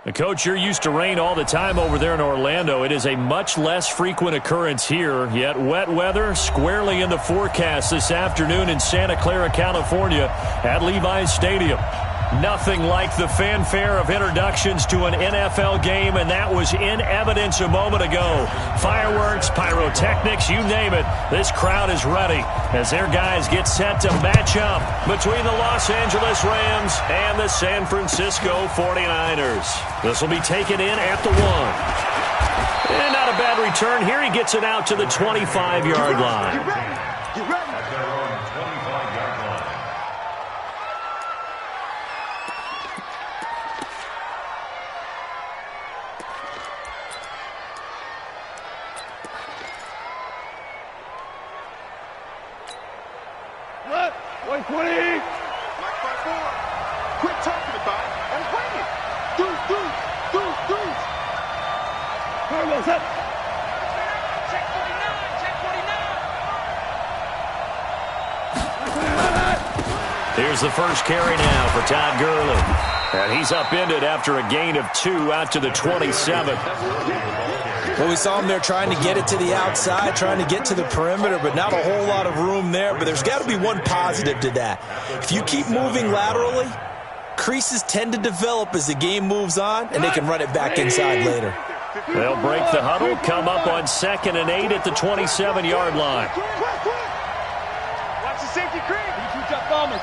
Coach, you're used to rain all the time over there in Orlando. It is a much less frequent occurrence here, yet wet weather squarely in the forecast this afternoon in Santa Clara, California at Levi's Stadium. Nothing like the fanfare of introductions to an NFL game, and that was in evidence a moment ago. Fireworks, pyrotechnics, you name it. This crowd is ready as their guys get set to match up between the Los Angeles Rams and the San Francisco 49ers. This will be taken in at the 1. And not a bad return here. He gets it out to the 25-yard line. Get ready. Quit talking about it and bring it. Deuce. Carlos up. Check 49. Here's the first carry now for Todd Gurley. And he's upended after a gain of 2 out to the 27. Well, we saw him there trying to get it to the outside, trying to get to the perimeter, but not a whole lot of room there. But there's got to be one positive to that. If you keep moving laterally, creases tend to develop as the game moves on, and they can run it back inside later. They'll break the huddle, come up on 2nd and 8 at the 27-yard line. Watch the safety creep. Two-jet bombers.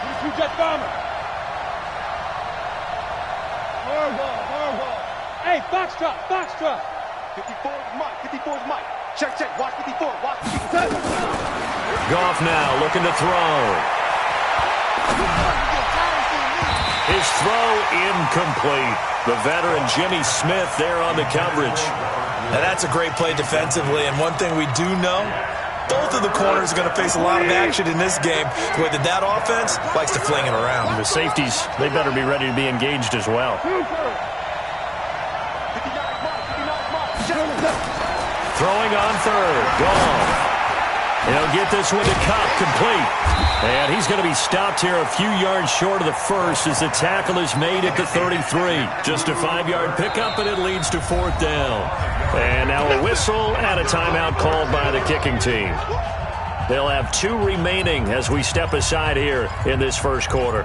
Horrible. Hey, box drop. 54's Mike. Check. Watch 54. Goff now looking to throw. His throw incomplete. The veteran Jimmy Smith there on the coverage. Now that's a great play defensively, and one thing we do know, both of the corners are going to face a lot of action in this game. The way that offense likes to fling it around. The safeties, they better be ready to be engaged as well. Throwing on 3rd. Goff. He'll get this one to Cup, complete. And he's going to be stopped here a few yards short of the first as the tackle is made at the 33. Just a 5-yard pickup, and it leads to 4th down. And now a whistle and a timeout called by the kicking team. They'll have 2 remaining as we step aside here in this first quarter.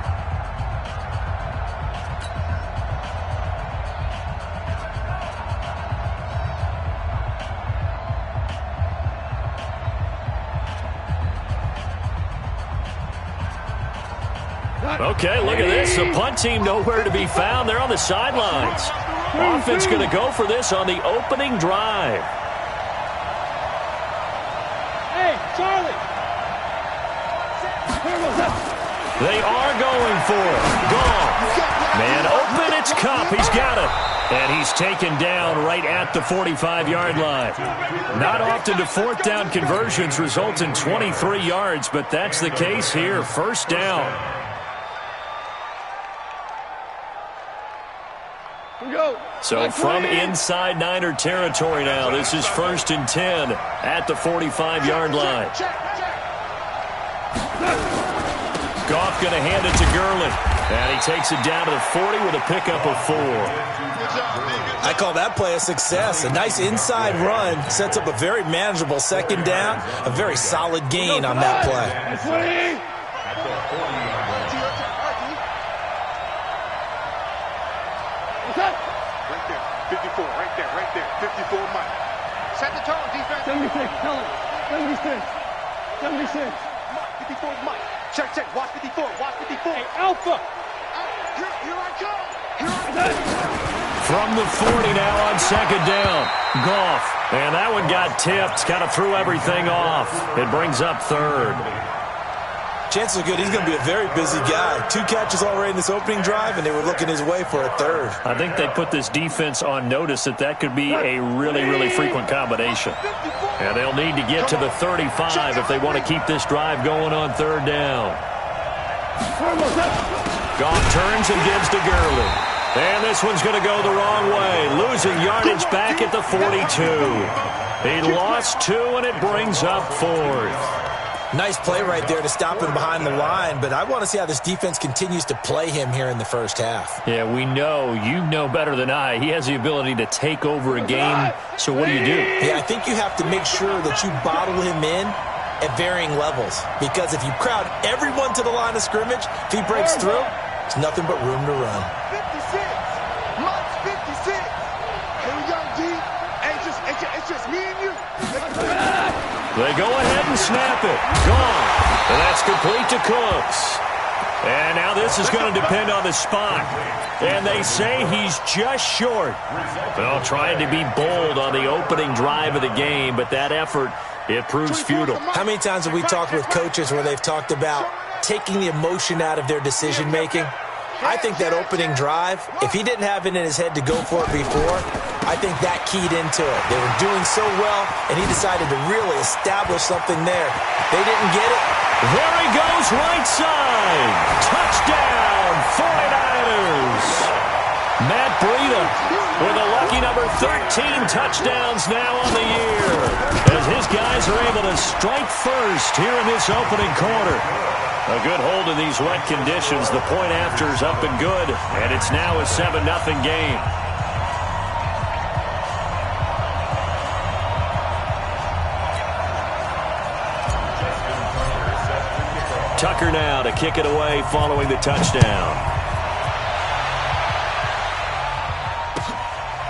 Okay, look at this. The punt team nowhere to be found. They're on the sidelines. Offense going to go for this on the opening drive. Hey, Charlie. They are going for it. Goff. Man open, it's Cup. He's got it. And he's taken down right at the 45-yard line. Not often do 4th down conversions result in 23 yards, but that's the case here. 1st down. So from inside Niner territory now, this is 1st and 10 at the 45-yard line. Goff going to hand it to Gurley. And he takes it down to the 40 with a pickup of 4. I call that play a success. A nice inside run sets up a very manageable 2nd down. A very solid gain on that play. 54, right there. 54 Mike. Set the tone, defense. 76, tell him. 76. Mike, 54 Mike. Check. Watch 54. Hey, Alpha. Here I come. From the 40 now on 2nd down. Goff. And that one got tipped. Kind of threw everything off. It brings up 3rd. Chances are good he's going to be a very busy guy. 2 catches already in this opening drive, and they were looking his way for a 3rd. I think they put this defense on notice that could be a really frequent combination. And they'll need to get to the 35 if they want to keep this drive going on 3rd down. Goff turns and gives to Gurley. And this one's going to go the wrong way. Losing yardage back at the 42. He lost 2, and it brings up 4th. Nice play right there to stop him behind the line, but I want to see how this defense continues to play him here in the first half. Yeah, we know. You know better than I. He has the ability to take over a game, so what do you do? Yeah, I think you have to make sure that you bottle him in at varying levels, because if you crowd everyone to the line of scrimmage, if he breaks through, there's nothing but room to run. 56. Mike's 56. Here we go, D. Hey, it's just me and you. They go ahead and snap it. Gone. And that's complete to Cooks. And now this is going to depend on the spot. And they say he's just short. Well, trying to be bold on the opening drive of the game, but that effort, it proves futile. How many times have we talked with coaches where they've talked about taking the emotion out of their decision-making? I think that opening drive, if he didn't have it in his head to go for it before, I think that keyed into it. They were doing so well, and he decided to really establish something there. They didn't get it. There he goes, right side. Touchdown, 49ers. Matt Breida with a lucky number 13 touchdowns now on the year, as his guys are able to strike first here in this opening quarter. A good hold in these wet conditions. The point after's up and good, and it's now a 7-0 game. Tucker now to kick it away following the touchdown.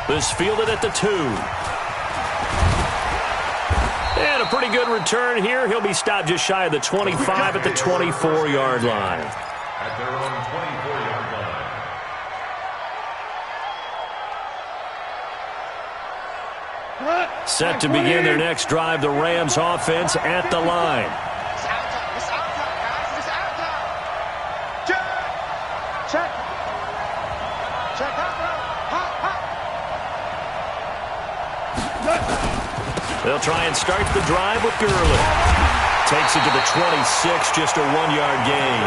This fielded at the 2. And a pretty good return here. He'll be stopped just shy of the 25 at the 24-yard line. At their own 24-yard line. Set to begin their next drive, the Rams offense at the line. It's out time. It's out time, guys. It's out time. Check. Check out. Hop. They'll try and start the drive with Gurley. Takes it to the 26, just a 1-yard gain.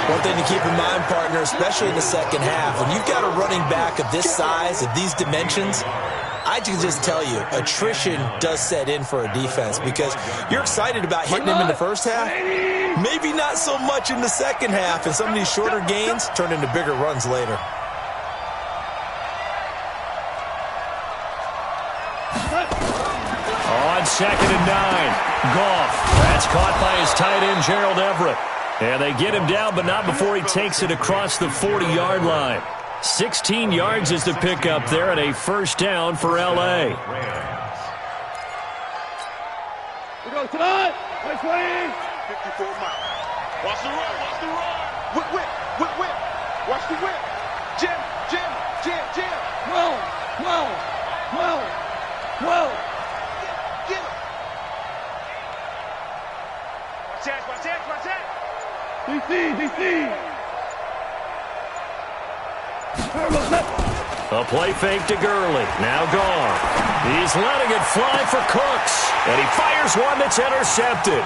One thing to keep in mind, partner, especially in the second half, when you've got a running back of this size, of these dimensions, I can just tell you, attrition does set in for a defense, because you're excited about hitting him in the first half, maybe not so much in the second half, and some of these shorter gains turn into bigger runs later. On 2nd and 9, Goff. That's caught by his tight end, Gerald Everett. And they get him down, but not before he takes it across the 40-yard line. 16 yards is the pickup there, and a first down for L.A. We go tonight. Nice wing. 54 miles. Watch the run. Whip. Watch the whip. Jim. Well. Get him. Watch that. DC. A play fake to Gurley. Now gone. He's letting it fly for Cooks. And he fires one that's intercepted.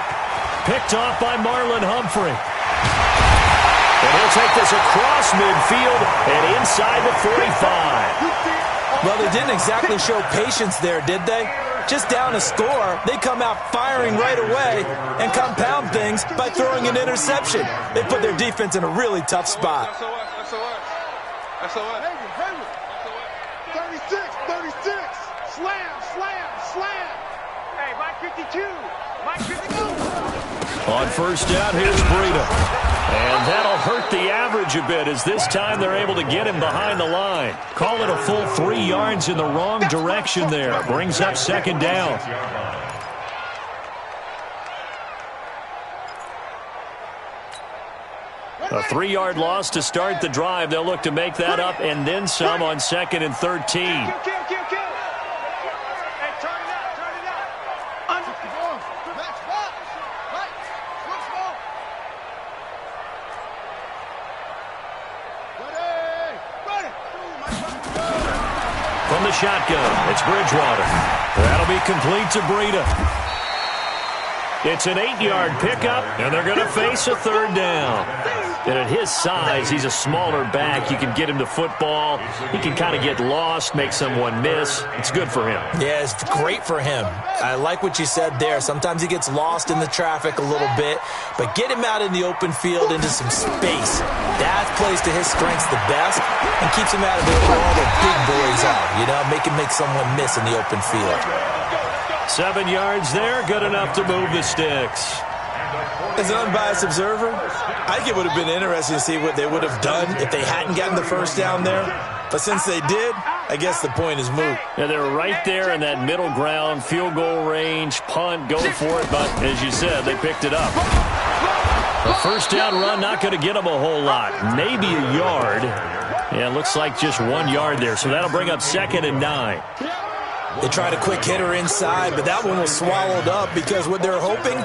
Picked off by Marlon Humphrey. And he'll take this across midfield and inside the 45. Well, they didn't exactly show patience there, did they? Just down a score, they come out firing right away and compound things by throwing an interception. They put their defense in a really tough spot. That's all right. 36. Slam. Hey, Mike 52. On first down, here's Breida. And that'll hurt the average a bit, as this time they're able to get him behind the line. Call it a full 3 yards in the wrong direction there. Brings up 2nd down. A 3-yard loss to start the drive. They'll look to make that up and then some on 2nd and 13. Kill. Hey, turn it out. Match ball. Right. Switch ball. Ready. From the shotgun, it's Bridgewater. That'll be complete to Breida. It's an 8-yard pickup, and they're going to face a 3rd down. And at his size, he's a smaller back. You can get him the football. He can kind of get lost, make someone miss. It's good for him. Yeah, it's great for him. I like what you said there. Sometimes he gets lost in the traffic a little bit, but get him out in the open field into some space. That plays to his strengths the best and keeps him out of there where all the big boys are. You know, make someone miss in the open field. 7 yards there, good enough to move the sticks. As an unbiased observer, I think it would have been interesting to see what they would have done if they hadn't gotten the first down there. But since they did, I guess the point is moot. Yeah, they were right there in that middle ground, field goal range, punt, go for it. But as you said, they picked it up. A first down run, not going to get them a whole lot. Maybe a yard. Yeah, it looks like just 1 yard there. So that'll bring up 2nd and 9. They tried a quick hitter inside, but that one was swallowed up because what they're hoping,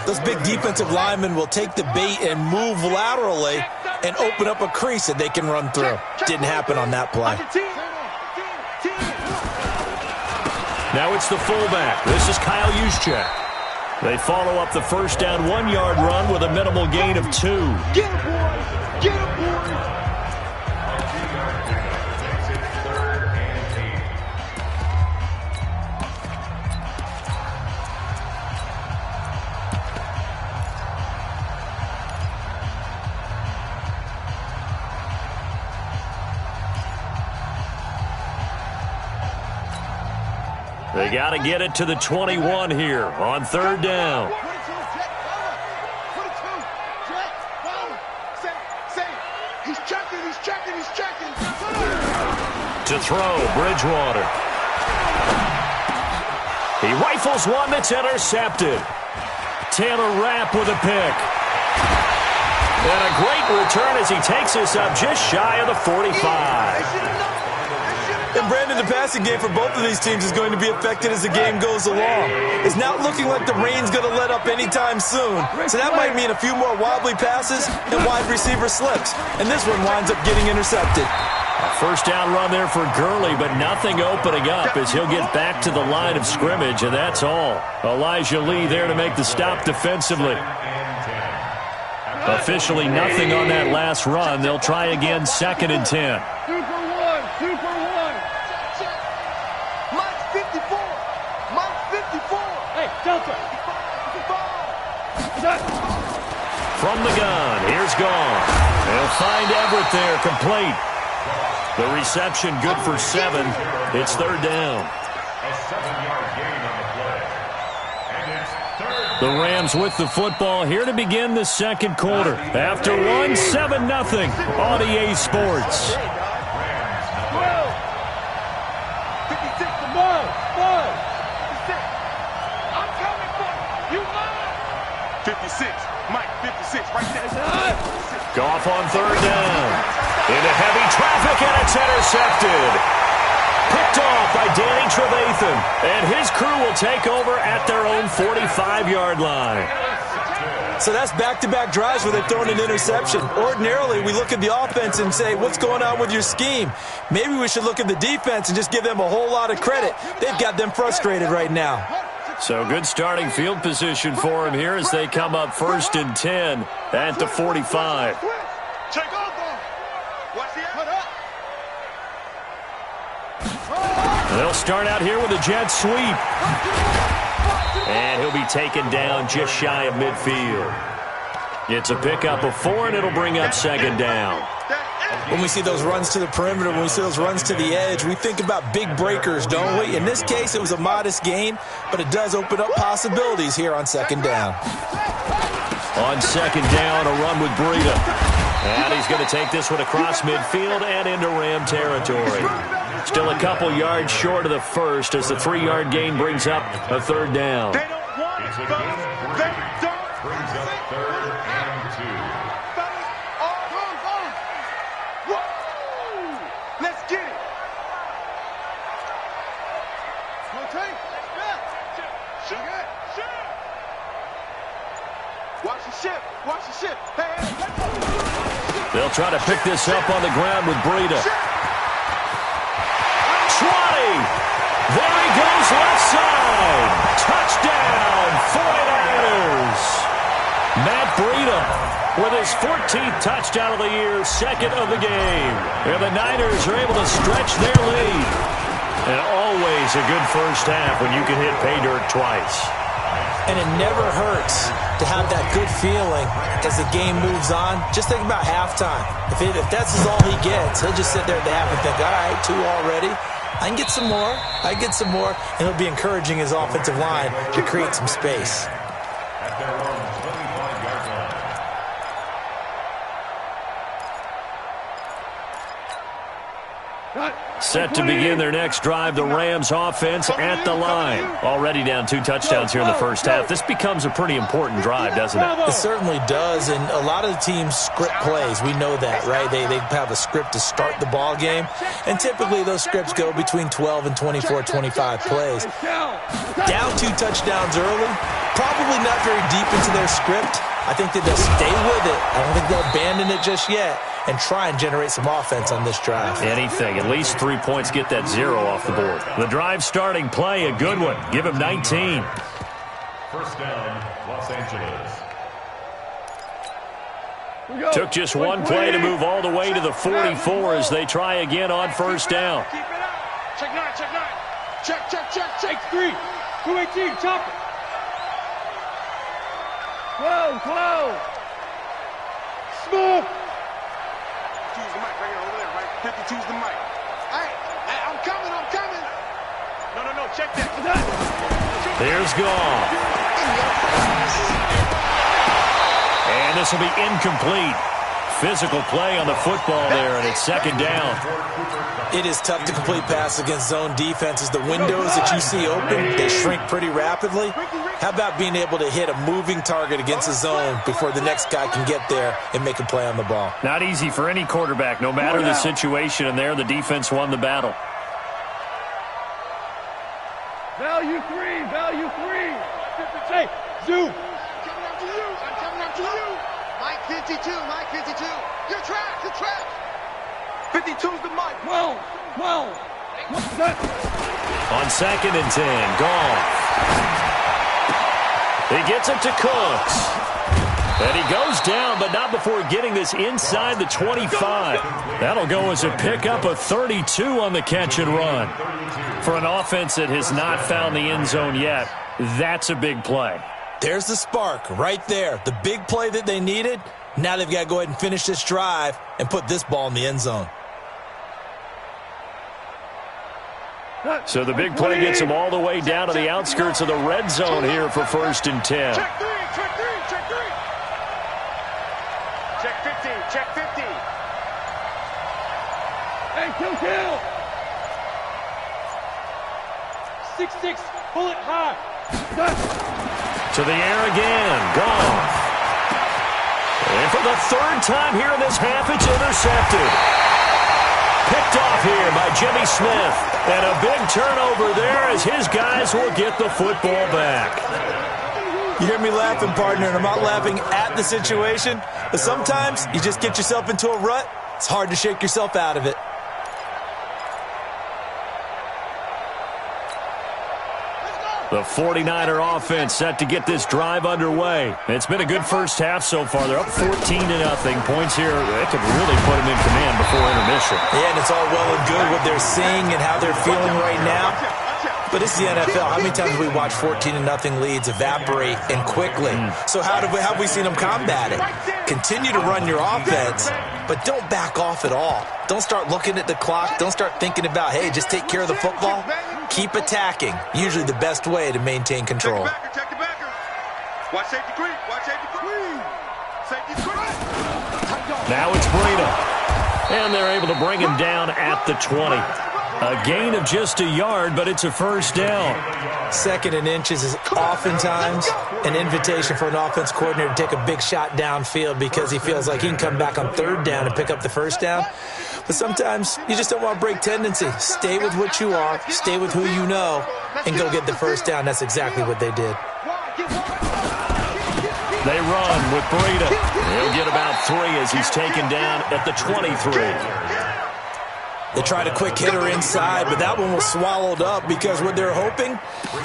those big defensive linemen will take the bait and move laterally and open up a crease that they can run through. Didn't happen on that play. Now it's the fullback. This is Kyle Juszczyk. They follow up the first down 1 yard run with a minimal gain of 2. Get him, boys! Get him, boys! They got to get it to the 21 here on 3rd down. He's checking. To throw, Bridgewater. He rifles one that's intercepted. Taylor Rapp with a pick. And a great return as he takes us up just shy of the 45. And Brandon, the passing game for both of these teams is going to be affected as the game goes along. It's not looking like the rain's going to let up anytime soon. So that might mean a few more wobbly passes and wide receiver slips. And this one winds up getting intercepted. A first down run there for Gurley, but nothing opening up as he'll get back to the line of scrimmage, and that's all. Elijah Lee there to make the stop defensively. Officially nothing on that last run. They'll try again, 2nd and 10. From the gun, here's Gone. They'll find Everett there, complete. The reception good for 7. It's 3rd down. A 7-yard gain on the play. And it's 3rd. The Rams with the football here to begin the 2nd quarter. After 1, 7-0 on EA Sports. 56, Mike, 56, right there. Goff on 3rd down. Into heavy traffic, and it's intercepted. Picked off by Danny Trevathan. And his crew will take over at their own 45-yard line. So that's back-to-back drives where they've thrown an interception. Ordinarily, we look at the offense and say, what's going on with your scheme? Maybe we should look at the defense and just give them a whole lot of credit. They've got them frustrated right now. So good starting field position for him here as they come up 1st and 10 at the 45. They'll start out here with a jet sweep. And he'll be taken down just shy of midfield. It's a pickup of 4, and it'll bring up 2nd down. When we see those runs to the perimeter, when we see those runs to the edge, we think about big breakers, don't we? In this case, it was a modest gain, but it does open up possibilities here on 2nd down. On 2nd down, a run with Breida. And he's going to take this one across midfield and into Ram territory. Still a couple yards short of the first as the 3-yard gain brings up a 3rd down. They don't want it, fellas. They don't. Brings up 3rd and 2. Fellas, whoa! Let's get it. Okay. Watch the ship. Watch the ship. Hey. They'll try to pick this up on the ground with Breida. 20. There he goes left side. Touchdown, 49ers. Matt Breida with his 14th touchdown of the year, second of the game. And the Niners are able to stretch their lead. And always a good first half when you can hit pay dirt twice. And it never hurts to have that good feeling as the game moves on. Just think about halftime. If that's all he gets, he'll just sit there at the half and think, all right, 2 already. I can get some more. I can get some more. And he'll be encouraging his offensive line to create some space. At their own 25-yard line. Set to begin their next drive, the Rams offense at the line. Already down 2 touchdowns here in the first half. This becomes a pretty important drive, doesn't it? It certainly does, and a lot of the teams script plays. We know that, right? They have a script to start the ball game, and typically those scripts go between 12 and 24, 25 plays. Down 2 touchdowns early, probably not very deep into their script. I think that they'll stay with it. I don't think they'll abandon it just yet and try and generate some offense on this drive. Anything. At least 3 points, get that 0 off the board. The drive starting play, a good one. Give him 19. First down, Los Angeles. Took just 1 play to move all the way to the 44 as they try again on first down. Keep it up. Check 9, check 9. Check, check, check, check. 3. 218, chop it. Close. Smooth. Choose the mic right here over there, right? 50, choose the mic. Hey, I'm coming. No, check that. There's Goff. And this will be incomplete. Physical play on the football there, and it's second down. It is tough to complete pass against zone defenses. The windows that you see open, they shrink pretty rapidly. How about being able to hit a moving target against a zone before the next guy can get there and make a play on the ball? Not easy for any quarterback, no matter the situation, and there the defense won the battle. Value 3. Hey, zoom. I'm coming up to you. Mike 52. You're trapped. 52's the mic. 12. On second and 10, Goff. He gets it to Cooks. And he goes down, but not before getting this inside the 25. That'll go as a pickup of 32 on the catch and run. For an offense that has not found the end zone yet, that's a big play. There's the spark right there. The big play that they needed. Now they've got to go ahead and finish this drive and put this ball in the end zone. So the big play gets them all the way down to the outskirts of the red zone here for first and 10. Check 3. Check 50. Hey, kill. 6-6, pull it high. To the air again, Goff. And for the 3rd time here in this half, it's intercepted. Picked off here by Jimmy Smith. And a big turnover there as his guys will get the football back. You hear me laughing, partner, and I'm not laughing at the situation, but sometimes you just get yourself into a rut. It's hard to shake yourself out of it. The 49er offense set to get this drive underway. It's been a good first half so far. They're up 14-0. Points here, that could really put them in command before intermission. Yeah, and it's all well and good what they're seeing and how they're feeling right now. But it's the NFL. How many times have we watched 14-0 leads evaporate and quickly? So how have we seen them combat it? Continue to run your offense, but don't back off at all. Don't start looking at the clock. Don't start thinking about, hey, just take care of the football. Keep attacking. Usually the best way to maintain control. Check the backer. Watch safety creep. Safety creep. Now it's Breida. And they're able to bring him down at the 20. A gain of just a yard, but it's a first down. 2nd and inches is oftentimes an invitation for an offense coordinator to take a big shot downfield because he feels like he can come back on 3rd down and pick up the first down. But sometimes you just don't want to break tendency. Stay with what you are, stay with who you know, and go get the first down. That's exactly what they did. They run with Breida. He'll get about 3 as he's taken down at the 23. They tried a quick hitter inside, but that one was swallowed up because what they're hoping,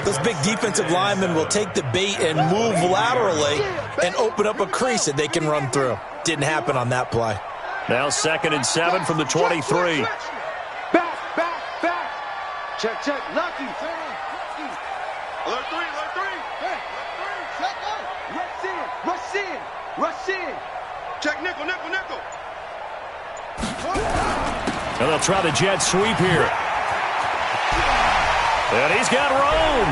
those big defensive linemen will take the bait and move laterally and open up a crease that they can run through. Didn't happen on that play. Now 2nd and 7 from the 23. Back. Check. Lucky. Alert three. Hey. Rush in. Check nickel. And they'll try the jet sweep here. And he's got room.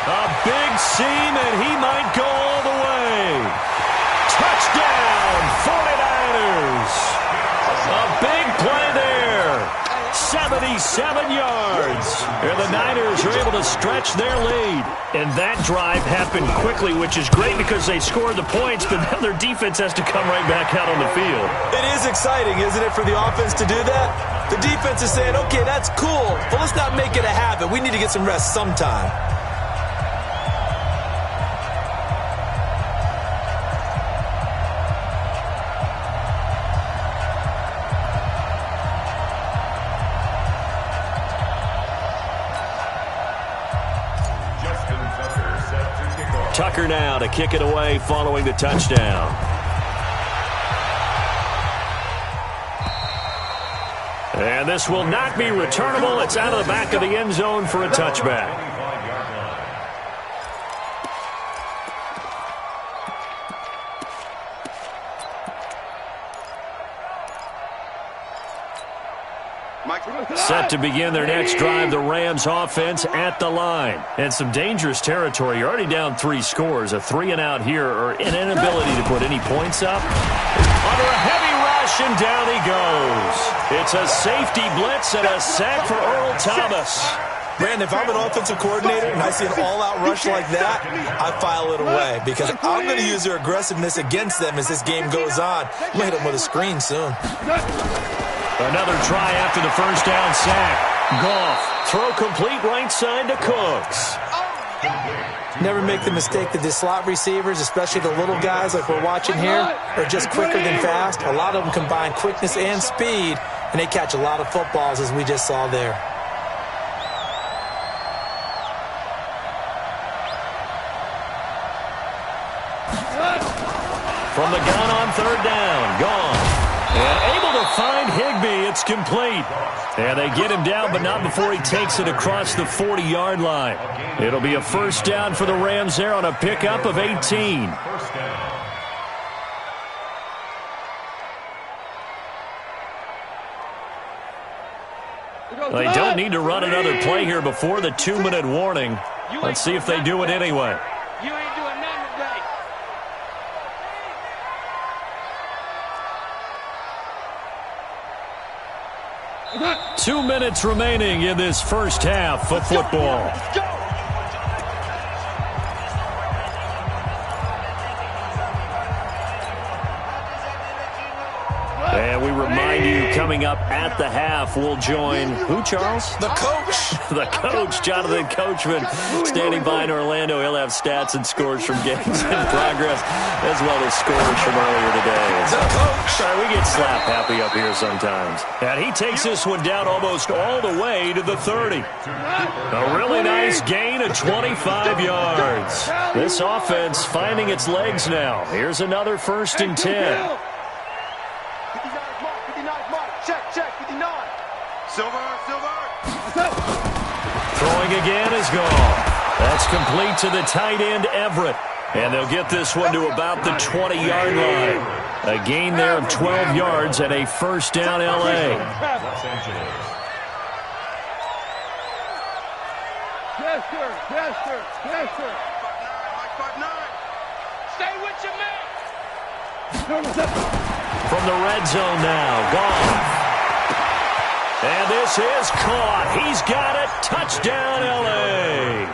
A big seam, and he might go all the way. Touchdown, 49ers. A big play there. 77 yards. And the Niners are able to stretch their lead. And that drive happened quickly, which is great because they scored the points, but now their defense has to come right back out on the field. It is exciting, isn't it, for the offense to do that? The defense is saying, okay, that's cool, but let's not make it a habit. We need to get some rest sometime. Tucker now to kick it away following the touchdown. And this will not be returnable. It's out of the back of the end zone for a touchback. Set to begin their next drive, the Rams offense at the line. And some dangerous territory. You're already down 3 scores. A 3-and-out here or an inability to put any points up. Under a heavy rush, and down he goes. It's a safety blitz and a sack for Earl Thomas. Brandon, if I'm an offensive coordinator and I see an all-out rush like that, I file it away because I'm going to use their aggressiveness against them as this game goes on. I'm going to hit them with a screen soon. Another try after the first down sack. Goff, throw complete right side to Cooks. Never make the mistake that the slot receivers, especially the little guys like we're watching here, are just quicker than fast. A lot of them combine quickness and speed, and they catch a lot of footballs as we just saw there. From the gun on 3rd down, gone. And able to find Higbee. It's complete. And they get him down, but not before he takes it across the 40-yard line. It'll be a first down for the Rams there on a pickup of 18. They don't need to run another play here before the 2-minute warning. Let's see if they do it anyway. You ain't doing nothing today. 2 minutes remaining in this first half of football. Let's go. And we remind you, coming up at the half, we'll join who, Charles? The coach. The coach, Jonathan Coachman, standing by in Orlando. He'll have stats and scores from games in progress, as well as scores from earlier today. The coach. Sorry, we get slap happy up here sometimes. And he takes this one down almost all the way to the 30. A really nice gain of 25 yards. This offense finding its legs now. Here's another 1st and 10. 59 mark. Check, 59. Silver. Throwing again is gone. That's complete to the tight end, Everett. And they'll get this one to about the 20-yard line. A gain there of 12 yards and a first down, L.A. Yes, sir. Stay with your man. From the red zone now, Goff. And this is caught. He's got it. Touchdown, L.A.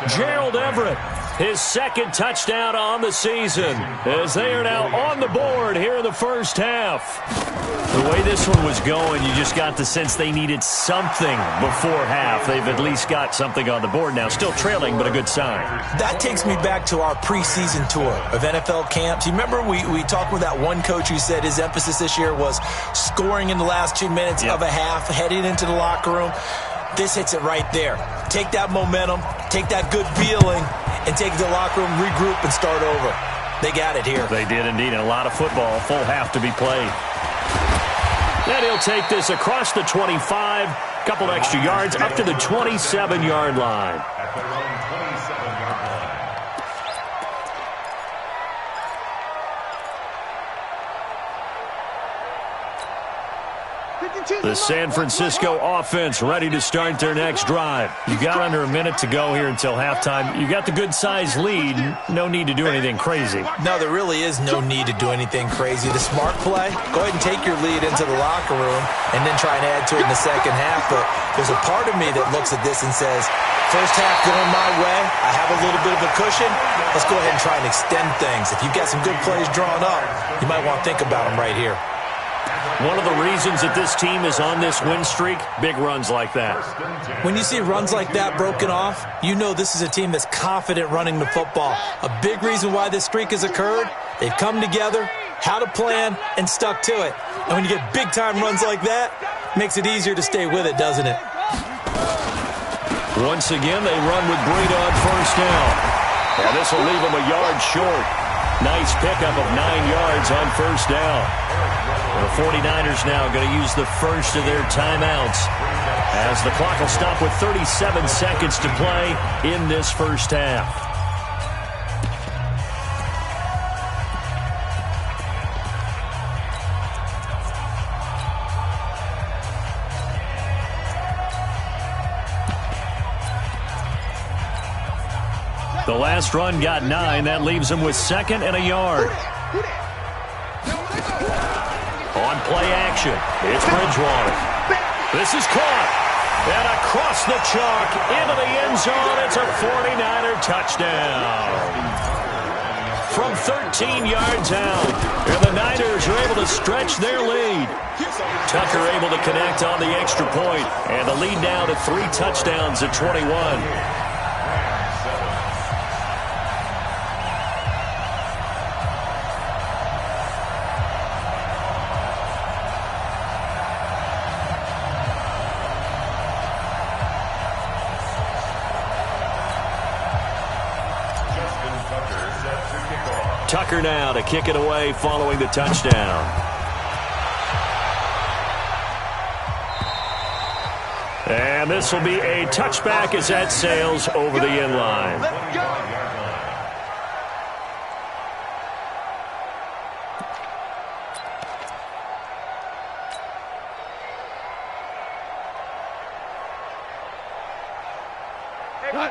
Gerald Everett. his second touchdown on the season, as they are now on the board here in the first half. The way this one was going, you just got the sense they needed something before half. They've at least got something on the board now. Still trailing, but a good sign. That takes me back to our preseason tour of NFL camps. You remember we talked with that one coach who said his emphasis this year was scoring in the last 2 minutes of a half, heading into the locker room. This hits it right there. Take that momentum, take that good feeling, and take it to the locker room, regroup, and start over. They got it here. They did indeed, and a lot of football, full half to be played. Then he'll take this across the 25, couple extra yards, up to the 27-yard line. At their own 27-yard line. The San Francisco offense ready to start their next drive. You got under a minute to go here until halftime. You got the good-sized lead. No need to do anything crazy. No, there really is no need to do anything crazy. The smart play, go ahead and take your lead into the locker room and then try and add to it in the second half. But there's a part of me that looks at this and says, first half going my way, I have a little bit of a cushion. Let's go ahead and try and extend things. If you've got some good plays drawn up, you might want to think about them right here. One of the reasons that this team is on this win streak, big runs like that. When you see runs like that broken off, you know this is a team that's confident running the football. A big reason why this streak has occurred, they've come together, had a plan, and stuck to it. And when you get big-time runs like that, it makes it easier to stay with it, doesn't it? Once again, they run with Breida on first down. And this will leave them a yard short. Nice pickup of 9 yards on first down. The 49ers now going to use the first of their timeouts as the clock will stop with 37 seconds to play in this first half. The last run got 9. That leaves them with second and a yard. On play action, it's Bridgewater. This is caught. And across the chalk, into the end zone, it's a 49er touchdown. From 13 yards out, and the Niners are able to stretch their lead. Tucker able to connect on the extra point, and the lead now to 3 touchdowns at 21. Tucker now to kick it away following the touchdown. And this will be a touchback as that sails over the end line.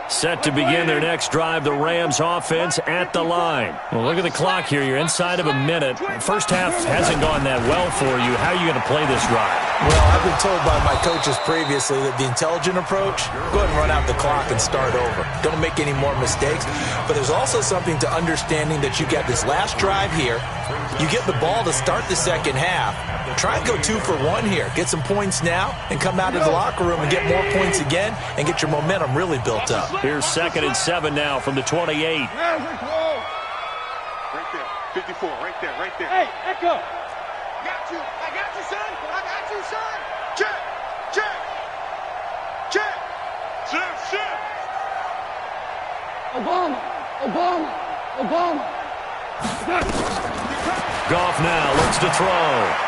Set to begin their next drive, the Rams offense at the line. Well, look at the clock here. You're inside of a minute. First half hasn't gone that well for you. How are you going to play this drive? Well, I've been told by my coaches previously that the intelligent approach, go ahead and run out the clock and start over. Don't make any more mistakes. But there's also something to understanding that you get this last drive here. You get the ball to start the second half. Try and go 2 for 1 here. Get some points now and come out of the locker room and get more points again and get your momentum really built up. Here's 2nd and 7 now from the 28. Right there, 54, right there, right there. Hey, Echo. I got you, son. I got you, son. Check, check, check. Shift. Obama. Goff now looks to throw.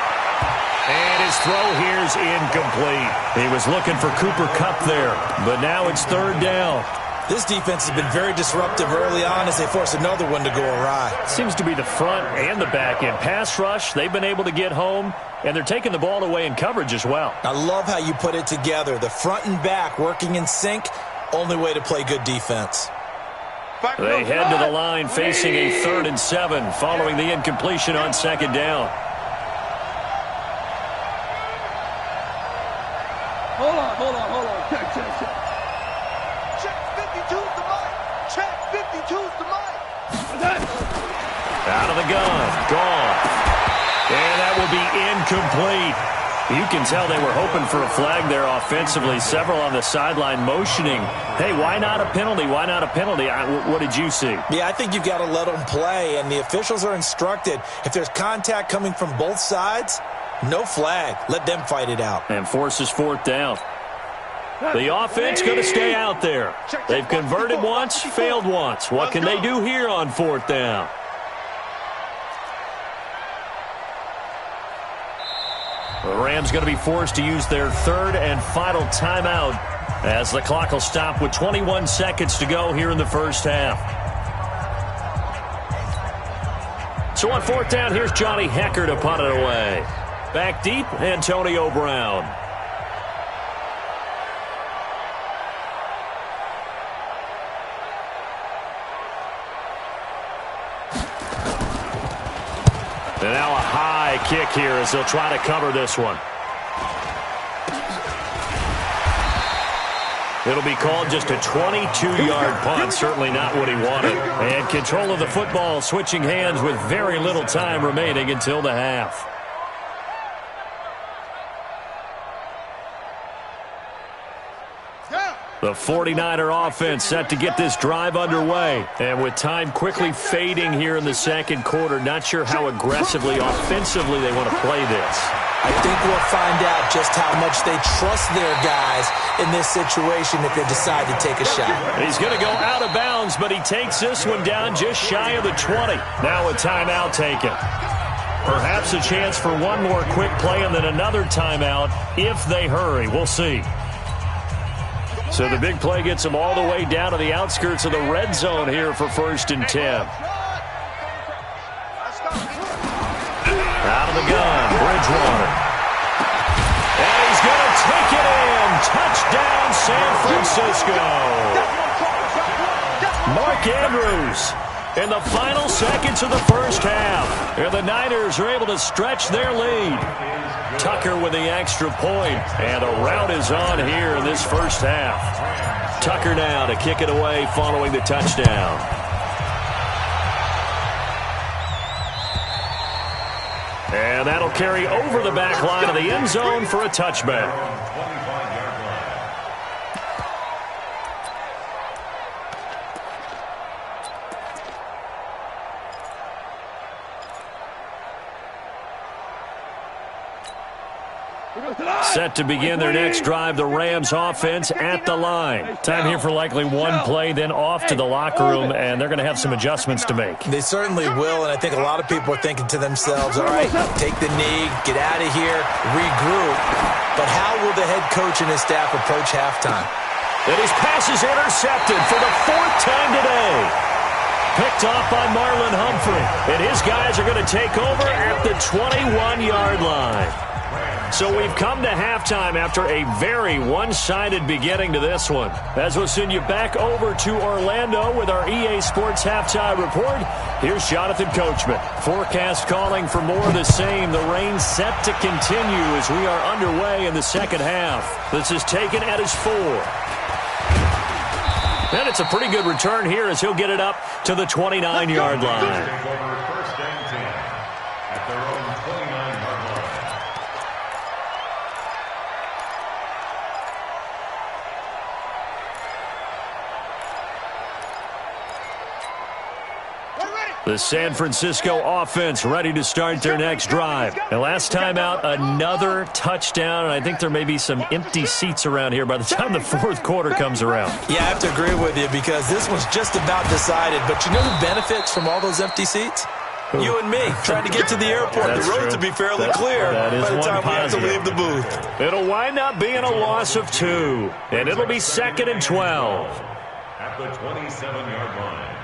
And his throw here's incomplete. He was looking for Cooper Kupp there, but now it's 3rd down. This defense has been very disruptive early on as they force another one to go awry. Seems to be the front and the back end. Pass rush, they've been able to get home, and they're taking the ball away in coverage as well. I love how you put it together. The front and back working in sync, only way to play good defense. They head to the line facing a 3rd and 7 following the incompletion on 2nd down. Hold on. Check. Check 52 is the mark. Check. 52's the mic. Out of the gun. Gone. And that will be incomplete. You can tell they were hoping for a flag there offensively. Several on the sideline motioning. Hey, why not a penalty? Why not a penalty? What did you see? Yeah, I think you've got to let them play, and the officials are instructed. If there's contact coming from both sides, no flag. Let them fight it out. And forces fourth down. The offense going to stay out there. They've converted once, failed once. What can they do here on fourth down? The Rams going to be forced to use their third and final timeout as the clock will stop with 21 seconds to go here in the first half. So on fourth down, here's Johnny Hecker to punt it away. Back deep, Antonio Brown. And now a high kick here as they'll try to cover this one. It'll be called just a 22-yard punt. Certainly not what he wanted. And control of the football switching hands with very little time remaining until the half. The 49er offense set to get this drive underway. And with time quickly fading here in the second quarter, not sure how aggressively, offensively they want to play this. I think we'll find out just how much they trust their guys in this situation if they decide to take a shot. He's going to go out of bounds, but he takes this one down just shy of the 20. Now a timeout taken. Perhaps a chance for one more quick play and then another timeout if they hurry. We'll see. So the big play gets them all the way down to the outskirts of the red zone here for 1st and 10. Out of the gun, Bridgewater. And he's going to take it in. Touchdown, San Francisco. Mark Andrews in the final seconds of the first half. And the Niners are able to stretch their lead. Tucker with the extra point, and a rout is on here in this first half. Tucker now to kick it away following the touchdown. And that'll carry over the back line of the end zone for a touchback. Set to begin their next drive, the Rams offense at the line. Time here for likely one play, then off to the locker room, and they're going to have some adjustments to make. They certainly will, and I think a lot of people are thinking to themselves, all right, take the knee, get out of here, regroup. But how will the head coach and his staff approach halftime? And his pass is intercepted for the 4th time today. Picked off by Marlon Humphrey. And his guys are going to take over at the 21-yard line. So we've come to halftime after a very one-sided beginning to this one. As we'll send you back over to Orlando with our EA Sports Halftime Report, here's Jonathan Coachman. Forecast calling for more of the same. The rain set to continue as we are underway in the second half. This is taken at his 4. And it's a pretty good return here as he'll get it up to the 29-yard line. The San Francisco offense ready to start their next drive. And last time out, another touchdown, and I think there may be some empty seats around here by the time the 4th quarter comes around. Yeah, I have to agree with you because this one's just about decided. But you know the benefits from all those empty seats? You and me trying to get to the airport. That's the roads true. will be fairly clear by the time we have to positive. leave the booth. It'll wind up being a loss of 2, and it'll be 2nd and 12. At the 27-yard line.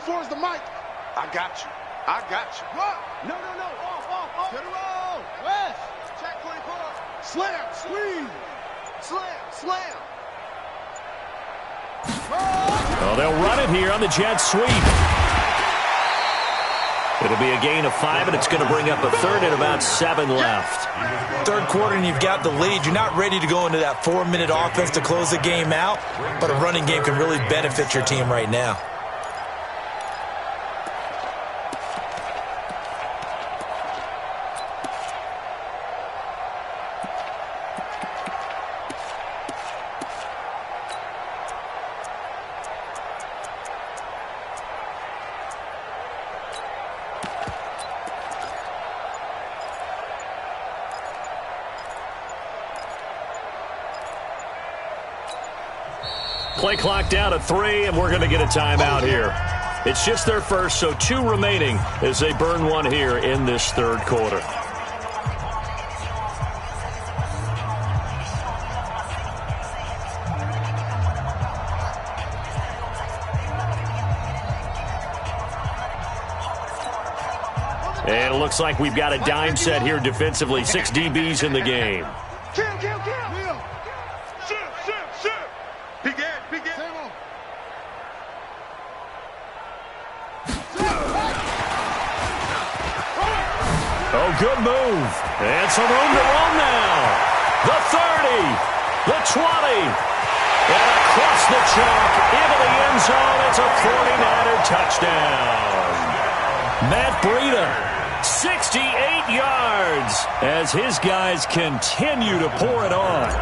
Is the mic. I got you. I got you. What? No. Off. To the roll. West. Check 24. Slam. Squeeze. Slam. Well, they'll run it here on the jet sweep. It'll be a gain of 5, and it's going to bring up a third and about 7 left. Third quarter, and you've got the lead. You're not ready to go into that 4-minute offense to close the game out, but a running game can really benefit your team right now. Play clock down to 3, and we're going to get a timeout here. It's just their first, so 2 remaining as they burn one here in this third quarter. And it looks like we've got a dime set here defensively. 6 DBs in the game. Kill. Shoot. Begin. Oh, good move. And some room to run now. The 30, the 20, and across the chalk into the end zone. It's a 49er touchdown. Matt Breida, 68 yards as his guys continue to pour it on.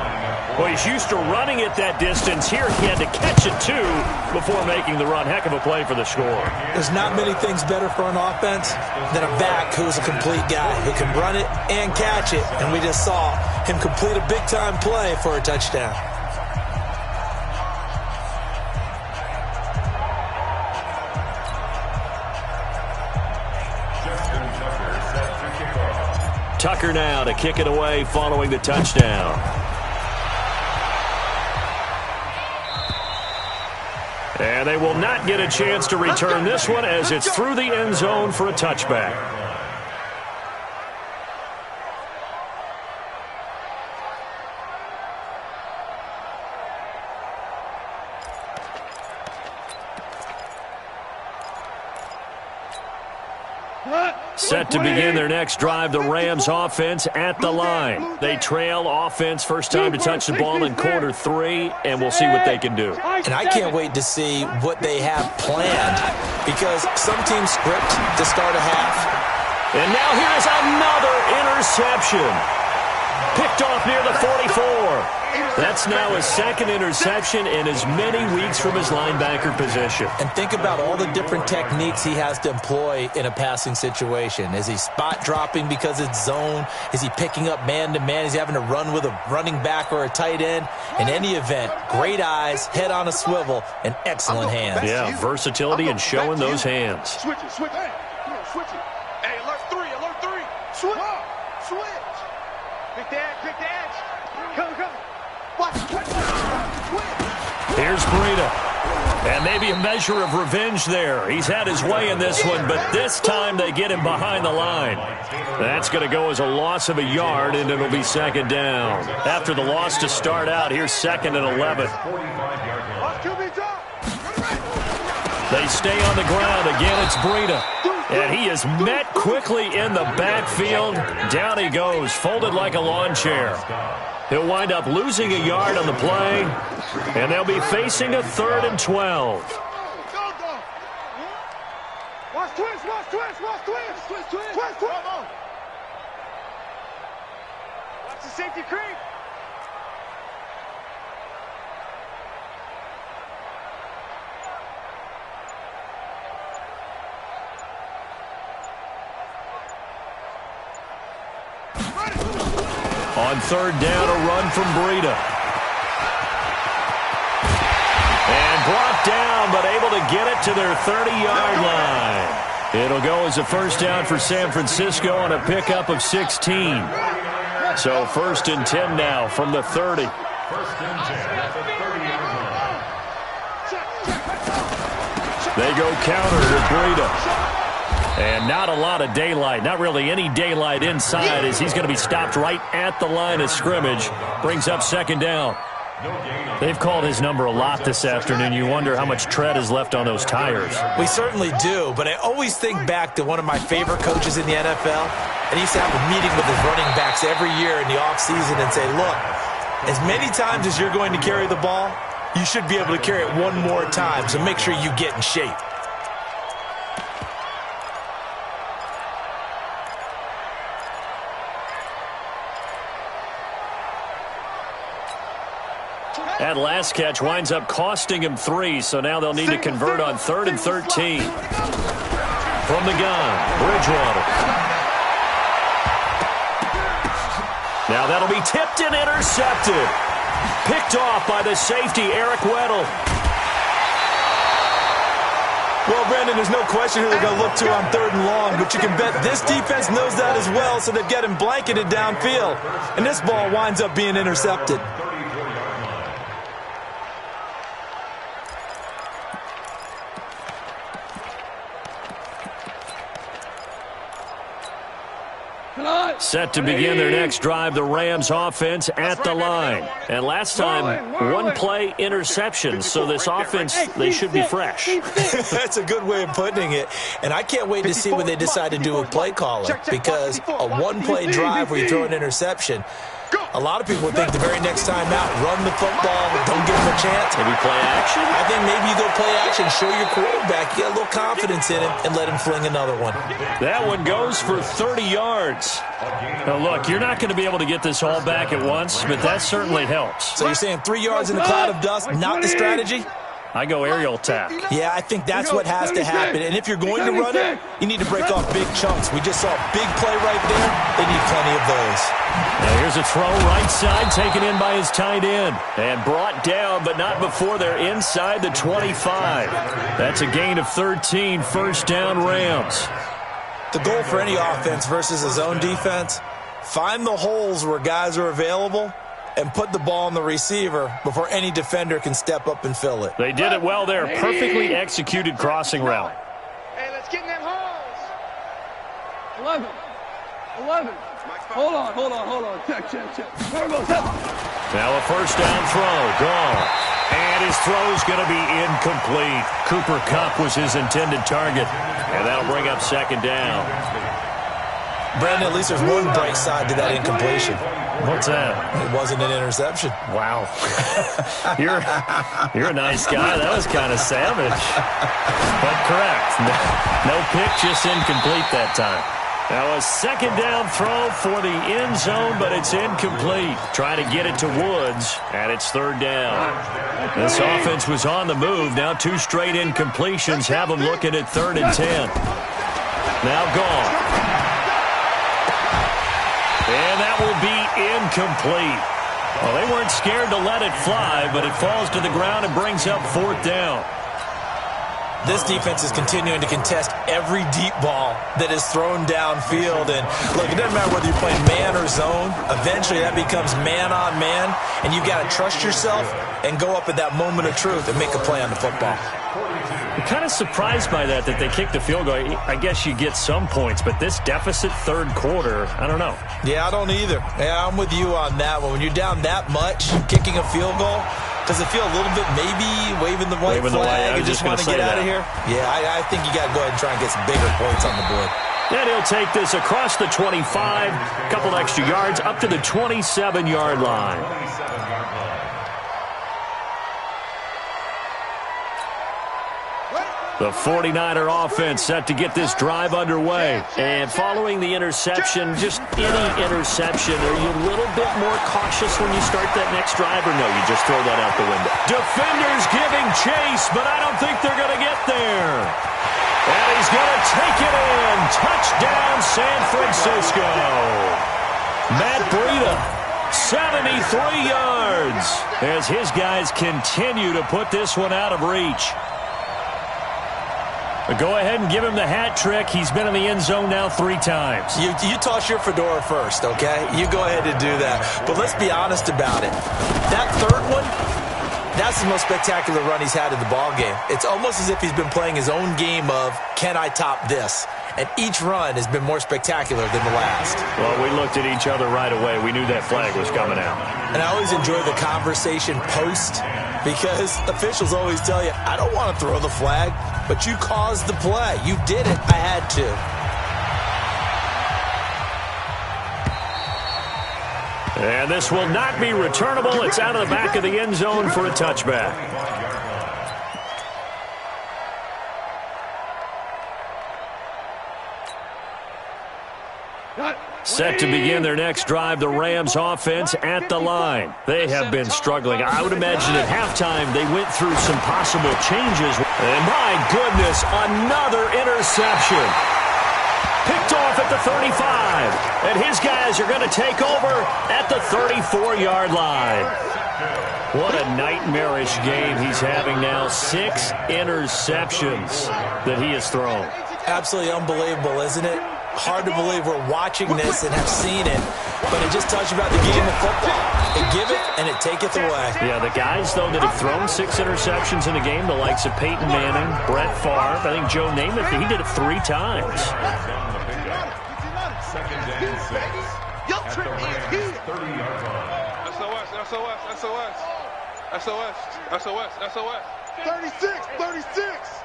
Well, he's used to running it that distance. Here he had to catch it, too, before making the run. Heck of a play for the score. There's not many things better for an offense than a back who's a complete guy who can run it and catch it. And we just saw him complete a big-time play for a touchdown. Tucker now to kick it away following the touchdown. And they will not get a chance to return this one as it's through the end zone for a touchback. Set to begin their next drive, the Rams offense at the line. They trail offense, first time to touch the ball in quarter 3, and we'll see what they can do. And I can't wait to see what they have planned, because some teams script to start a half. And now here is another interception. Picked off near the 44. That's now his second interception in as many weeks from his linebacker position. And think about all the different techniques he has to employ in a passing situation. Is he spot dropping because it's zone? Is he picking up man-to-man? Is he having to run with a running back or a tight end? In any event, great eyes, head on a swivel, and excellent hands. Yeah, versatility and showing those hands. Switch it. Hey, alert 3. Switch. Pick the edge. Come. Watch. Here's Breida. And maybe a measure of revenge there. He's had his way in this one, but this time they get him behind the line. That's going to go as a loss of a yard, and it'll be second down. After the loss to start out, here's 2nd and 11. They stay on the ground. Again, it's Breida. And he is met quickly in the backfield. Down he goes, folded like a lawn chair. He'll wind up losing a yard on the play, and they'll be facing a 3rd and 12. Watch twist. Watch the safety creep. On 3rd down, a run from Breida. And brought down, but able to get it to their 30-yard line. It'll go as a first down for San Francisco on a pickup of 16. So 1st and 10 now from the 30. 1st and 10 at the 30-yard line. They go counter with Breida. And not a lot of daylight, not really any daylight inside as he's going to be stopped right at the line of scrimmage. Brings up 2nd down. They've called his number a lot this afternoon. You wonder how much tread is left on those tires. We certainly do, but I always think back to one of my favorite coaches in the NFL, and he used to have a meeting with his running backs every year in the offseason and say, look, as many times as you're going to carry the ball, you should be able to carry it one more time, so make sure you get in shape. That last catch winds up costing him 3, so now they'll need to convert on 3rd and 13. From the gun, Bridgewater. Now that'll be tipped and intercepted. Picked off by the safety, Eric Weddle. Well, Brandon, there's no question who they're going to look to on 3rd and long, but you can bet this defense knows that as well, so they've got him blanketed downfield. And this ball winds up being intercepted. Set to begin their next drive, the Rams offense at the line. And last time, one play interception, so this offense, they should be fresh. That's a good way of putting it. And I can't wait to see what they decide to do with play calling, because a one-play drive where you throw an interception, a lot of people would think the very next time out, run the football, don't give them a chance. Maybe play action? I think maybe you go play action, show your quarterback, you get a little confidence in him, and let him fling another one. That one goes for 30 yards. Now, look, you're not going to be able to get this all back at once, but that certainly helps. So you're saying 3 yards in a cloud of dust, not the strategy? I go aerial attack. Yeah, I think that's what has to happen. And if you're going to run it, you need to break off big chunks. We just saw a big play right there. They need plenty of those. Now here's a throw right side, taken in by his tight end. And brought down, but not before they're inside the 25. That's a gain of 13, 1st down Rams. The goal for any offense versus a zone defense, find the holes where guys are available and put the ball on the receiver before any defender can step up and fill it. They did it well there. Perfectly executed crossing route. Hey, let's get in them holes. 11. Hold on. Check. Now a 1st down throw. Gone. And his throw's going to be incomplete. Cooper Kupp was his intended target. And that'll bring up 2nd down. Brandon, at least there's one bright side to that incompletion. What's that? It wasn't an interception. Wow. You're a nice guy. That was kind of savage. But correct. No pick, just incomplete that time. Now a 2nd down throw for the end zone, but it's incomplete. Trying to get it to Woods, and it's 3rd down. This offense was on the move. Now 2 straight incompletions have them looking at 3rd and 10. Now gone. And that will be incomplete. Well, they weren't scared to let it fly, but it falls to the ground and brings up 4th down. This defense is continuing to contest every deep ball that is thrown downfield. And, look, it doesn't matter whether you're playing man or zone. Eventually, that becomes man on man, and you've got to trust yourself and go up at that moment of truth and make a play on the football. I'm kind of surprised by that they kicked the field goal. I guess you get some points, but this deficit 3rd quarter, I don't know. Yeah, I don't either. Yeah, I'm with you on that one. When you're down that much, kicking a field goal, does it feel a little bit maybe waving the white flag and just want to get out of here? Yeah, I think you got to go ahead and try and get some bigger points on the board. And he'll take this across the 25, a couple extra yards, up to the 27-yard line. The 49er offense set to get this drive underway. And following the interception, just any interception, are you a little bit more cautious when you start that next drive, or no, you just throw that out the window? Defenders giving chase, but I don't think they're going to get there. And he's going to take it in. Touchdown, San Francisco. Matt Breida, 73 yards, as his guys continue to put this one out of reach. But go ahead and give him the hat trick. He's been in the end zone now 3 times. You toss your fedora first, okay? You go ahead and do that. But let's be honest about it. That 3rd one, that's the most spectacular run he's had in the ballgame. It's almost as if he's been playing his own game of, can I top this? and each run has been more spectacular than the last. Well, we looked at each other right away. We knew that flag was coming out. And I always enjoy the conversation post, because officials always tell you, I don't want to throw the flag, but you caused the play. You did it. I had to. And this will not be returnable. It's out of the back of the end zone for a touchback. Set to begin their next drive, the Rams offense at the line. They have been struggling. I would imagine at halftime they went through some possible changes. And my goodness, another interception. Picked off at the 35. And his guys are going to take over at the 34-yard line. What a nightmarish game he's having now. 6 interceptions that he has thrown. Absolutely unbelievable, isn't it? Hard to believe we're watching this and have seen it, but it just tells you about the game of football. It give it and it taketh away. Yeah, the guys, though, that have thrown 6 interceptions in a game, the likes of Peyton Manning, Brett Favre, I think Joe Namath, he did it 3 times. Second and 6. At the Rams' 30-yard line. SOS. 36.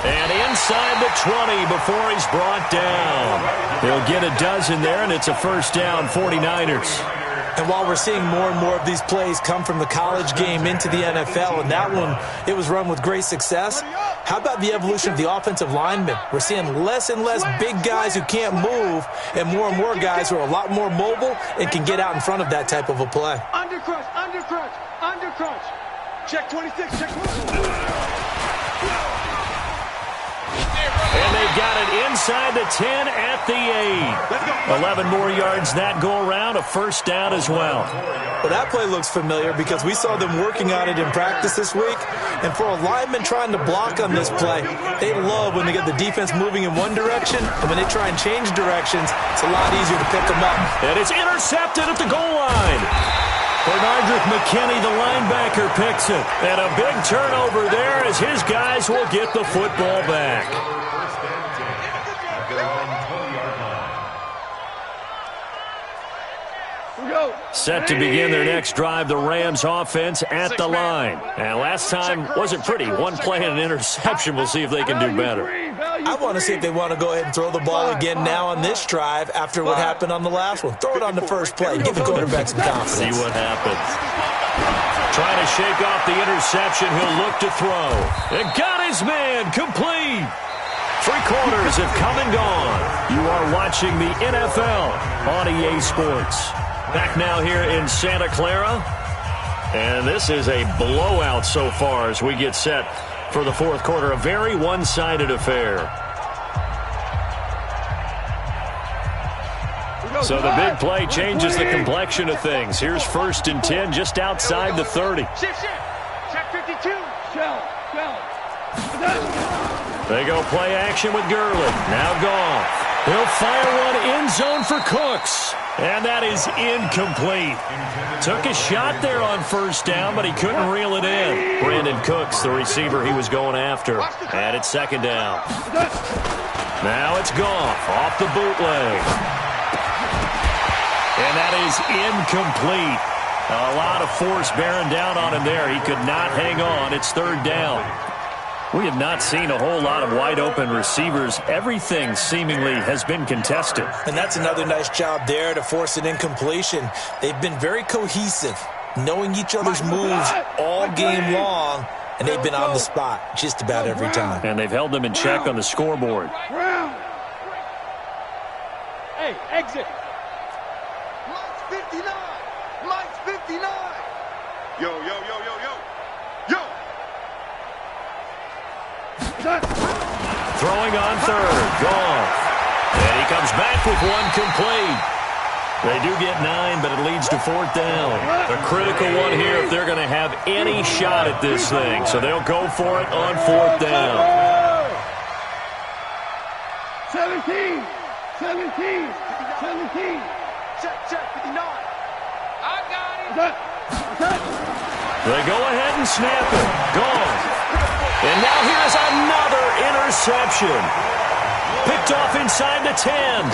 And inside the 20 before he's brought down. He'll get a dozen there, and it's a first down, 49ers. And while we're seeing more and more of these plays come from the college game into the NFL, and that one, it was run with great success, how about the evolution of the offensive linemen? We're seeing less and less big guys who can't move, and more guys who are a lot more mobile and can get out in front of that type of a play. Undercrunch. Check 26, check 26. And they've got it inside the 10 at the 8. 11 more yards that go around, a first down as well. Well, that play looks familiar because we saw them working on it in practice this week. And for a lineman trying to block on this play, they love when they get the defense moving in one direction, and when they try and change directions, it's a lot easier to pick them up. And it's intercepted at the goal line. Bernardrick McKinney, the linebacker, picks it. And a big turnover there as his guys will get the football back. Set to begin their next drive, the Rams offense at the line. And last time wasn't pretty. One play and an interception. We'll see if they can do better. I want to see if they want to go ahead and throw the ball again now on this drive after what happened on the last one. Throw it on the first play. Give the quarterback some confidence. See what happens. Trying to shake off the interception. He'll look to throw. And got his man. Complete. 3 quarters have come and gone. You are watching the NFL on EA Sports. Back now here in Santa Clara. And this is a blowout so far as we get set for the fourth quarter. A very one-sided affair. So the big play changes the complexion of things. Here's 1st and 10 just outside the 30. Shift. Check 52. Shell. They go play action with Gurley. Now Goff. He'll fire one end zone for Cooks. And that is incomplete. Took a shot there on first down, but he couldn't reel it in. Brandon Cooks, the receiver he was going after. And it's 2nd down. Now it's Goff off the bootleg. And that is incomplete. A lot of force bearing down on him there. He could not hang on. It's 3rd down. We have not seen a whole lot of wide-open receivers. Everything seemingly has been contested. And that's another nice job there to force an incompletion. They've been very cohesive, knowing each other's moves all game long, and they've been on the spot just about every time. And they've held them in check on the scoreboard. Hey, exit. Mike's 59. Yo. Throwing on 3rd. Goff. And he comes back with one complete. They do get 9, but it leads to 4th down. A critical one here if they're going to have any shot at this thing. So they'll go for it on 4th down. 17. Check 59. I got it. They go ahead and snap it. Gone. And now here's another interception. Picked off inside the 10.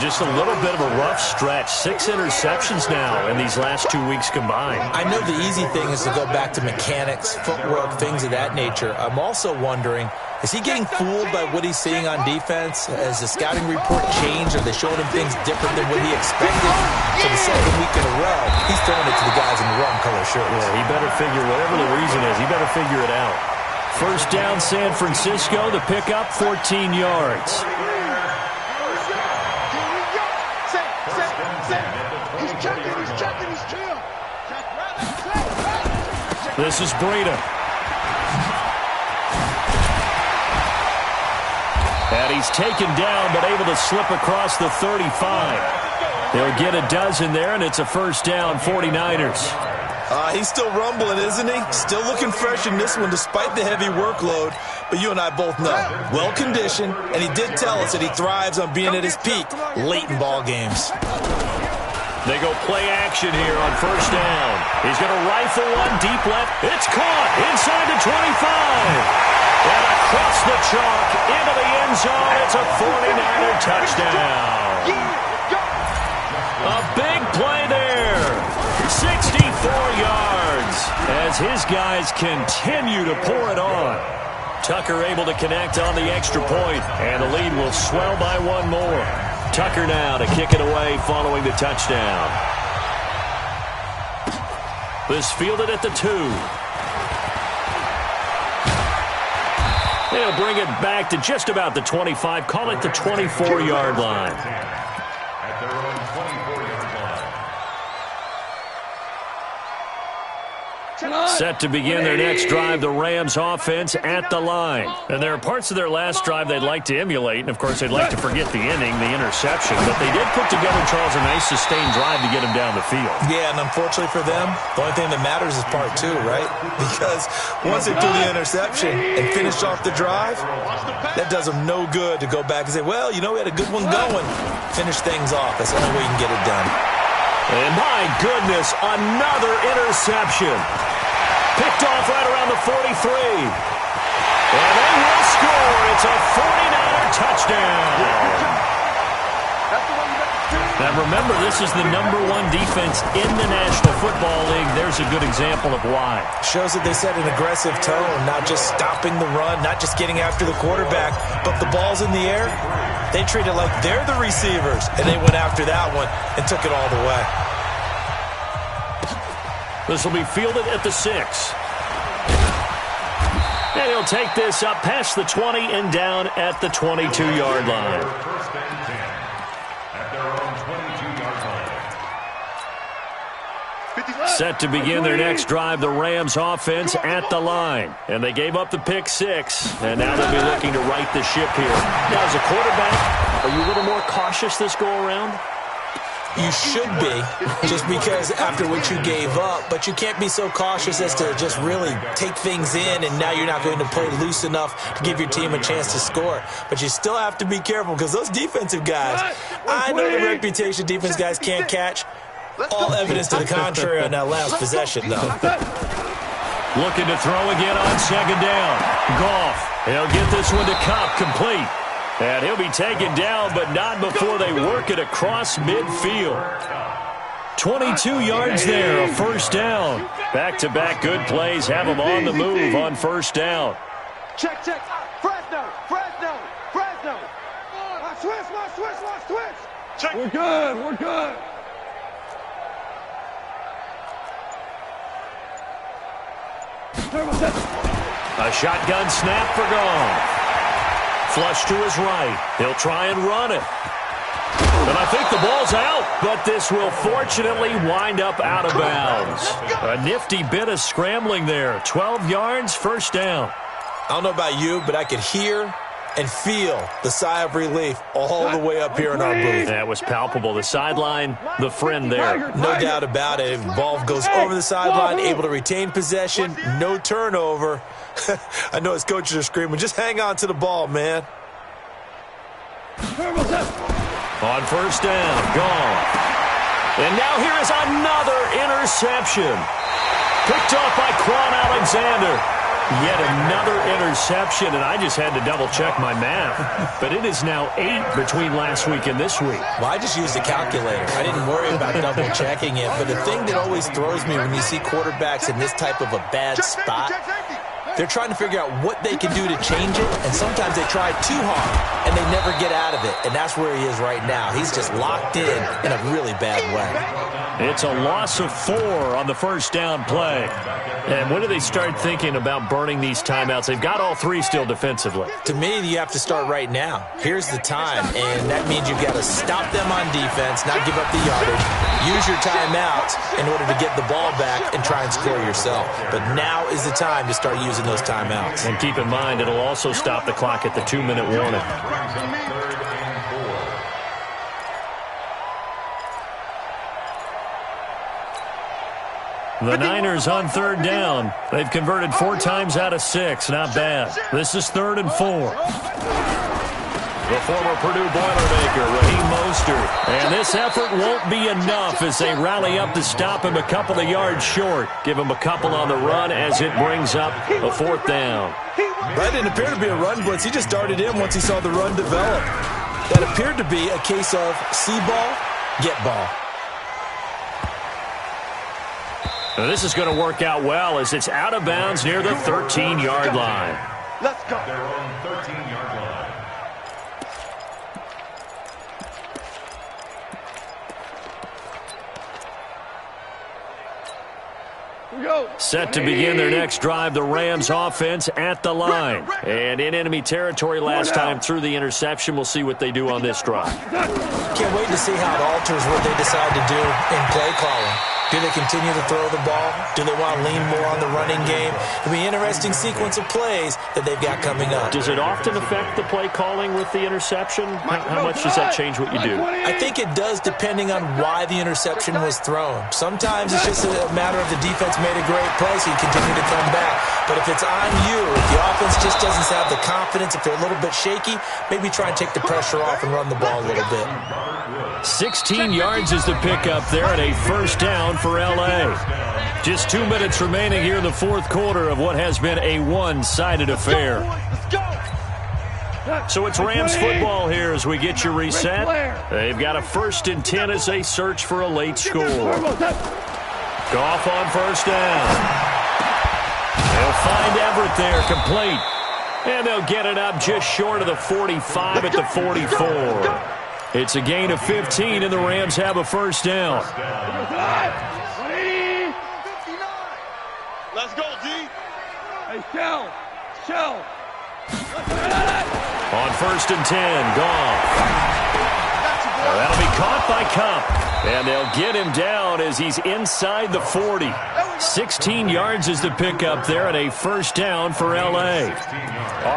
Just a little bit of a rough stretch. 6 interceptions now in these last 2 weeks combined. I know the easy thing is to go back to mechanics, footwork, things of that nature. I'm also wondering, is he getting fooled by what he's seeing on defense? Has the scouting report changed? Are they showing him things different than what he expected? For the second week in a row, he's throwing it to the guys in the wrong color shirts. Yeah, he better figure, whatever the reason is, he better figure it out. First down, San Francisco. The pickup, 14 yards. This is Breida. And he's taken down, but able to slip across the 35. They'll get a dozen there, and it's a first down, 49ers. He's still rumbling, isn't he? Still looking fresh in this one despite the heavy workload. But you and I both know, well-conditioned, and he did tell us that he thrives on being at his peak late in ball games. They go play action here on first down. He's going to rifle one deep left. It's caught inside the 25. And across the chalk into the end zone. It's a 49er touchdown. A big play there. 64 yards as his guys continue to pour it on. Tucker able to connect on the extra point, and the lead will swell by one more. Tucker now to kick it away following the touchdown. This fielded at the 2. They'll bring it back to just about the 25. Call it the 24-yard line. At their own 24-yard line. Set to begin their next drive, the Rams offense at the line. And there are parts of their last drive they'd like to emulate, and of course they'd like to forget the inning, the interception, but they did put together, Charles, a nice sustained drive to get him down the field. Yeah, and unfortunately for them, the only thing that matters is part 2, right? Because once they threw the interception and finished off the drive, that does them no good to go back and say, well, you know, we had a good one going. Finish things off. That's the only way you can get it done. And my goodness, another interception. Picked off right around the 43. And they will score. It's a 49er touchdown. Now remember, this is the #1 defense in the National Football League. There's a good example of why. Shows that they set an aggressive tone, not just stopping the run, not just getting after the quarterback, but the ball's in the air. They treat it like they're the receivers, and they went after that one and took it all the way. This will be fielded at the 6. And he'll take this up past the 20 and down at the 22-yard line. First and 10 at their own 22-yard line. Set to begin their next drive, the Rams offense at the line. And they gave up the pick 6, and now they'll be looking to right the ship here. Now, as a quarterback, are you a little more cautious this go-around? You should be, just because after what you gave up, but you can't be so cautious as to just really take things in, and now you're not going to play loose enough to give your team a chance to score. But you still have to be careful, because those defensive guys, I know the reputation defense guys can't catch. All evidence to the contrary on that last possession, though. Looking to throw again on second down. Goff, he'll get this one to Kupp, complete. And he'll be taken down, but not before they work it across midfield. 22 yards there, a first down. Back-to-back good plays have them on the move on first down. Check, check. Fresno. Switch. Check. We're good. A shotgun snap for Goff. Flush to his right. He'll try and run it. And I think the ball's out, but this will fortunately wind up out of bounds. A nifty bit of scrambling there. 12 yards, first down. I don't know about you, but I could hear and feel the sigh of relief all the way up here in our booth. That was palpable. The sideline, the friend there. No doubt about it. Ball goes over the sideline, able to retain possession, no turnover. I know his coaches are screaming, just hang on to the ball, man. On first down, gone. And now here is another interception. Picked off by Quan Alexander. Yet another interception, and I just had to double-check my math. But it is now 8 between last week and this week. Well, I just used a calculator. I didn't worry about double-checking it. But the thing that always throws me when you see quarterbacks in this type of a bad spot, they're trying to figure out what they can do to change it, and sometimes they try too hard, and they never get out of it. And that's where he is right now. He's just locked in a really bad way. It's a loss of 4 on the first down play. And when do they start thinking about burning these timeouts? They've got all 3 still defensively. To me, you have to start right now. Here's the time, and that means you've got to stop them on defense, not give up the yardage, use your timeouts in order to get the ball back and try and score yourself. But now is the time to start using those timeouts. And keep in mind, it'll also stop the clock at the 2-minute warning. The Niners on third down. They've converted 4 times out of 6. Not bad. This is 3rd and 4. The former Purdue Boilermaker, Raheem Mostert. And this effort won't be enough as they rally up to stop him a couple of yards short. Give him a couple on the run as it brings up a 4th down. That didn't appear to be a run blitz. He just darted in once he saw the run develop. That appeared to be a case of see ball, get ball. Now this is going to work out well as it's out of bounds near the 13-yard line. Let's go. Their own 13-yard line. Set to begin their next drive, the Rams offense at the line. And in enemy territory last time through the interception. We'll see what they do on this drive. Can't wait to see how it alters what they decide to do in play calling. Do they continue to throw the ball? Do they want to lean more on the running game? It'll be an interesting sequence of plays that they've got coming up. Does it often affect the play calling with the interception? How much does that change what you do? I think it does depending on why the interception was thrown. Sometimes it's just a matter of the defense made a great play, so you continue to come back. But if it's on you, if the offense just doesn't have the confidence, if they're a little bit shaky, maybe try and take the pressure off and run the ball a little bit. 16 yards is the pickup there and a first down for L.A. Just 2 minutes remaining here in the 4th quarter of what has been a one-sided affair. So it's Rams football here as we get you reset. They've got a 1st and 10 as they search for a late score. Goff on first down. They'll find Everett there, complete. And they'll get it up just short of the 45 at the 44. It's a gain of 15, and the Rams have a first down. Let's go, D. Hey, Shell. On 1st and 10, Goff. That'll be caught by Kupp. And they'll get him down as he's inside the 40. 16 yards is the pickup there and a first down for L.A.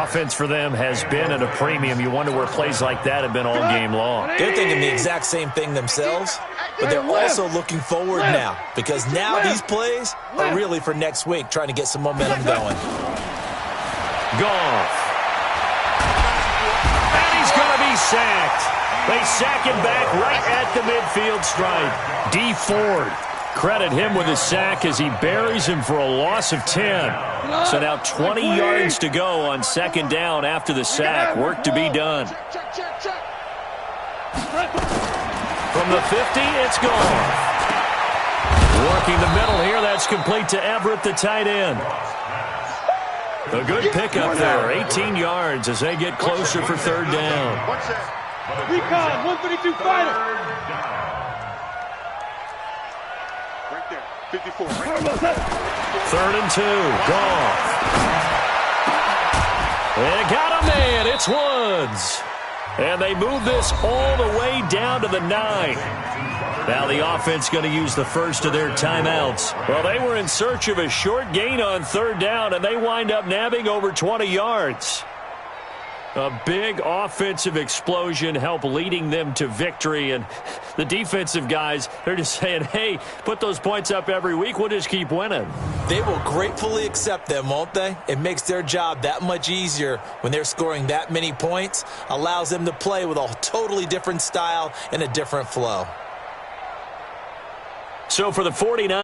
Offense for them has been at a premium. You wonder where plays like that have been all game long. They're thinking the exact same thing themselves, but they're also looking forward now because now these plays are really for next week, trying to get some momentum going. Goff. And he's going to be sacked. They sack him back right at the midfield stripe. D. Ford. Credit him with a sack as he buries him for a loss of 10. So now 20 yards to go on 2nd down after the sack. Work to be done. From the 50, it's gone. Working the middle here, that's complete to Everett, the tight end. A good pickup there, 18 yards as they get closer for 3rd down. Recon, 132 fighter. Right there. 54. 3rd and 2. Goff. They got a man. It's Woods. And they move this all the way down to the 9. Now the offense going to use the first of their timeouts. Well, they were in search of a short gain on 3rd down, and they wind up nabbing over 20 yards. A big offensive explosion helped leading them to victory. And the defensive guys, they're just saying, hey, put those points up every week. We'll just keep winning. They will gratefully accept them, won't they? It makes their job that much easier when they're scoring that many points. Allows them to play with a totally different style and a different flow. So for the 49ers.